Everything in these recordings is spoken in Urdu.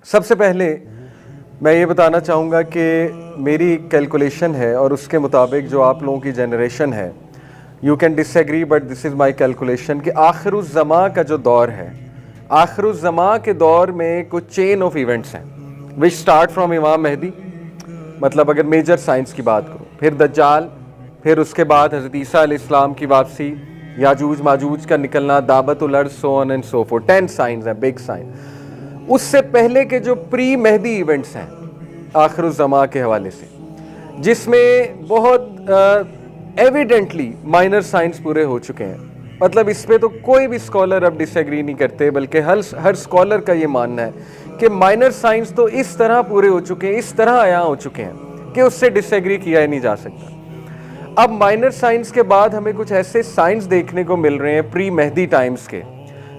سب سے پہلے میں یہ بتانا چاہوں گا کہ میری کیلکولیشن ہے اور اس کے مطابق جو آپ لوگوں کی جنریشن ہے، you can disagree but this is my calculation, کہ آخر الزماں کا جو دور ہے، آخر الزماں کے دور میں کچھ چین آف ایونٹس ہیں وچ سٹارٹ فرام امام مہدی، مطلب اگر میجر سائنس کی بات کروں، پھر دجال، پھر اس کے بعد حضرت عیسیٰ علیہ السلام کی واپسی، یاجوج ماجوج کا نکلنا، دعوت الارض، so on and so forth, 10 signs ہیں، بگ سائن۔ اس سے پہلے کے جو پری مہدی ایونٹس ہیں آخر الزماں کے حوالے سے، جس میں بہت ایویڈنٹلی مائنر سائنس پورے ہو چکے ہیں، مطلب اس پہ تو کوئی بھی اسکالر اب ڈس ایگری نہیں کرتے، بلکہ ہر اسکالر کا یہ ماننا ہے کہ مائنر سائنس تو اس طرح پورے ہو چکے ہیں، اس طرح عیاں ہو چکے ہیں کہ اس سے ڈس ایگری کیا ہی نہیں جا سکتا۔ اب مائنر سائنس کے بعد ہمیں کچھ ایسے سائنس دیکھنے کو مل رہے ہیں پری مہدی ٹائمز کے،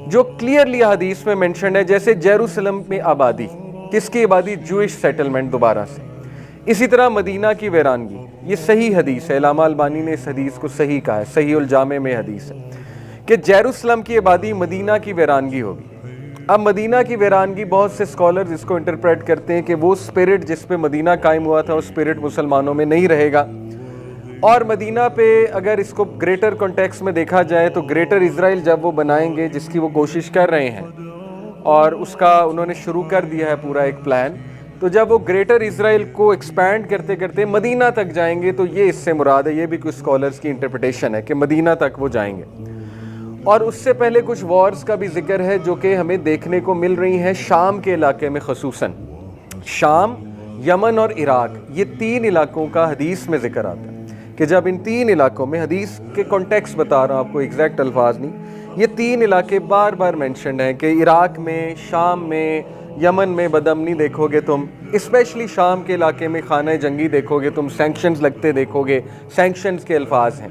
جو کلیئرلی حدیث میں منشن ہے، جیسے جیروسلم میں آبادی، کس کی آبادی؟ جوئش سیٹلمنٹ دوبارہ سے۔ اسی طرح مدینہ کی ویرانگی، یہ صحیح حدیث ہے، علامہ البانی نے اس حدیث کو صحیح کہا ہے، صحیح الجامع میں حدیث ہے کہ جیروسلم کی آبادی مدینہ کی ویرانگی ہوگی۔ اب مدینہ کی ویرانگی بہت سے اسکالرز اس کو انٹرپریٹ کرتے ہیں کہ وہ اسپرٹ جس پہ مدینہ قائم ہوا تھا، وہ اسپرٹ مسلمانوں میں نہیں رہے گا، اور مدینہ پہ اگر اس کو گریٹر کانٹیکس میں دیکھا جائے تو گریٹر اسرائیل جب وہ بنائیں گے، جس کی وہ کوشش کر رہے ہیں اور اس کا انہوں نے شروع کر دیا ہے پورا ایک پلان، تو جب وہ گریٹر اسرائیل کو ایکسپینڈ کرتے کرتے مدینہ تک جائیں گے تو یہ اس سے مراد ہے، یہ بھی کچھ اسکالرز کی انٹرپریٹیشن ہے کہ مدینہ تک وہ جائیں گے۔ اور اس سے پہلے کچھ وارز کا بھی ذکر ہے جو کہ ہمیں دیکھنے کو مل رہی ہیں شام کے علاقے میں، خصوصاً شام، یمن اور عراق، یہ 3 علاقوں کا حدیث میں ذکر آتا ہے کہ جب ان 3 علاقوں میں، حدیث کے کانٹیکس بتا رہا ہوں آپ کو، ایگزیکٹ الفاظ نہیں، یہ 3 علاقے بار بار مینشنڈ ہیں کہ عراق میں، شام میں، یمن میں بدامنی دیکھو گے تم، اسپیشلی شام کے علاقے میں خانہ جنگی دیکھو گے تم، سینکشنز لگتے دیکھو گے۔ سینکشنز کے الفاظ ہیں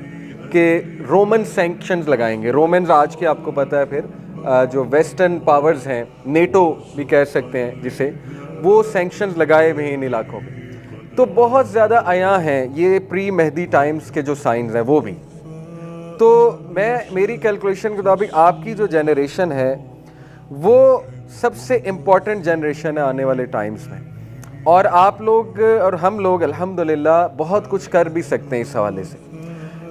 کہ رومن سینکشنز لگائیں گے، رومنز آج کے آپ کو پتہ ہے، پھر جو ویسٹرن پاورز ہیں، نیٹو بھی کہہ سکتے ہیں جسے، وہ سینکشنز لگائے ہوئے ہیں ان علاقوں میں۔ تو بہت زیادہ عیاں ہیں یہ پری مہدی ٹائمز کے جو سائنز ہیں وہ بھی۔ تو میری کیلکولیشن کے مطابق آپ کی جو جنریشن ہے وہ سب سے امپورٹنٹ جنریشن ہے آنے والے ٹائمز میں، اور آپ لوگ اور ہم لوگ الحمدللہ بہت کچھ کر بھی سکتے ہیں اس حوالے سے۔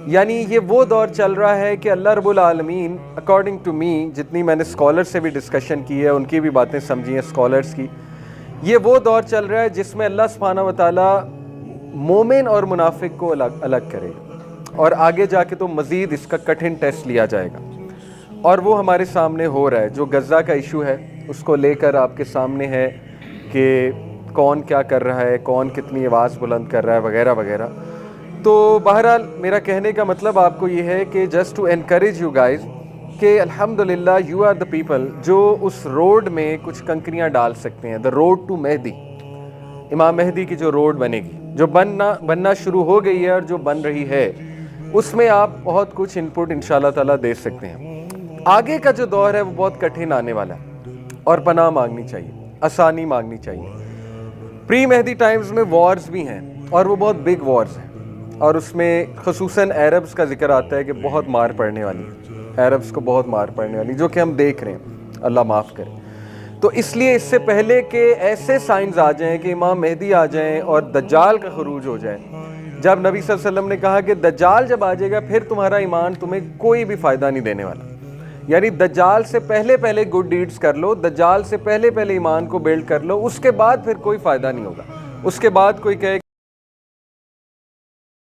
یعنی یہ وہ دور چل رہا ہے کہ اللہ رب العالمین، اکارڈنگ ٹو می، جتنی میں نے اسکالر سے بھی ڈسکشن کی ہے، ان کی بھی باتیں سمجھی ہیں اسکالرس کی، یہ وہ دور چل رہا ہے جس میں اللہ سبحانہ وتعالیٰ مومن اور منافق کو الگ کرے، اور آگے جا کے تو مزید اس کا کٹھن ٹیسٹ لیا جائے گا، اور وہ ہمارے سامنے ہو رہا ہے۔ جو غزہ کا ایشو ہے اس کو لے کر آپ کے سامنے ہے کہ کون کیا کر رہا ہے، کون کتنی آواز بلند کر رہا ہے، وغیرہ وغیرہ۔ تو بہرحال میرا کہنے کا مطلب آپ کو یہ ہے کہ just to encourage you guys کہ الحمدللہ یو آر دا پیپل جو اس روڈ میں کچھ کنکریاں ڈال سکتے ہیں، دا روڈ ٹو مہدی، امام مہدی کی جو روڈ بنے گی، جو بننا شروع ہو گئی ہے اور جو بن رہی ہے، اس میں آپ بہت کچھ ان پٹ انشاءاللہ تعالیٰ دے سکتے ہیں۔ آگے کا جو دور ہے وہ بہت کٹھن آنے والا ہے، اور پناہ مانگنی چاہیے، آسانی مانگنی چاہیے۔ پری مہدی ٹائمز میں وارز بھی ہیں، اور وہ بہت بگ وارز ہیں، اور اس میں خصوصاً عربز کا ذکر آتا ہے کہ بہت مار پڑنے والی ہے، عربز کو بہت مار پڑنے والی، جو کہ ہم دیکھ رہے ہیں، اللہ معاف کرے۔ تو اس لیے اس سے پہلے کہ ایسے سائنز آ جائیں کہ امام مہدی آ جائیں اور دجال کا خروج ہو جائے، جب نبی صلی اللہ علیہ وسلم نے کہا کہ دجال جب آ جائے گا پھر تمہارا ایمان تمہیں کوئی بھی فائدہ نہیں دینے والا، یعنی دجال سے پہلے گڈ ڈیڈز کر لو، دجال سے پہلے ایمان کو بلڈ کر لو، اس کے بعد پھر کوئی فائدہ نہیں ہوگا۔ اس کے بعد کوئی کہے